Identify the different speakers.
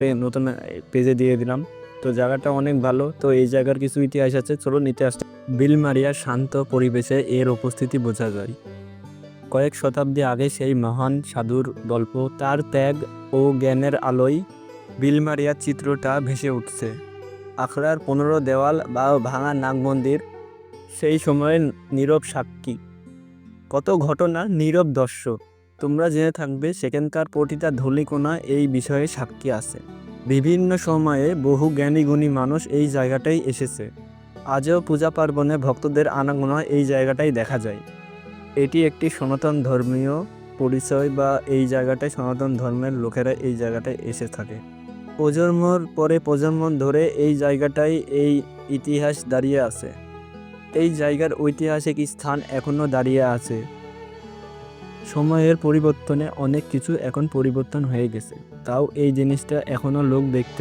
Speaker 1: নতুন পেজে দিয়ে দিলাম। তো জায়গাটা অনেক ভালো। তো এই জায়গার কিছু ইতিহাস আছে, চলুন ইতিহাস। বিলমারিয়ার শান্ত পরিবেশে এর উপস্থিতি বোঝা যায়। কয়েক শতাব্দী আগে সেই মহান সাধুর গল্প, তার ত্যাগ ও জ্ঞানের আলোয় বিলমারিয়ার চিত্রটা ভেসে উঠছে। আখড়ার 15 দেওয়াল বা ভাঙা নাগ মন্দির সেই সময়ের নীরব সাক্ষী। কত ঘটনা নীরব দর্শক। তোমরা জেনে থাকবে সেখানকার প্রতিটা ধূলিকণা এই বিষয়ে সাক্ষী আছে। বিভিন্ন সময়ে বহু জ্ঞানী গুণী মানুষ এই জায়গাটাই এসেছে। আজও পূজা পার্বণে ভক্তদের আনাগোনা এই জায়গাটাই দেখা যায়। এটি একটি সনাতন ধর্মীয় পরিচয়, বা এই জায়গাটায় সনাতন ধর্মের লোকেরা এই জায়গাটায় এসে থাকে। প্রজন্মর পরে প্রজন্ম ধরে এই জায়গাটায় এই ইতিহাস দাঁড়িয়ে আছে। এই জায়গার ঐতিহাসিক স্থান এখনও দাঁড়িয়ে আছে। সময়ের পরিবর্তনে অনেক কিছু এখন পরিবর্তন হয়ে গেছে, তাও এই জিনিসটা এখনও লোক দেখতে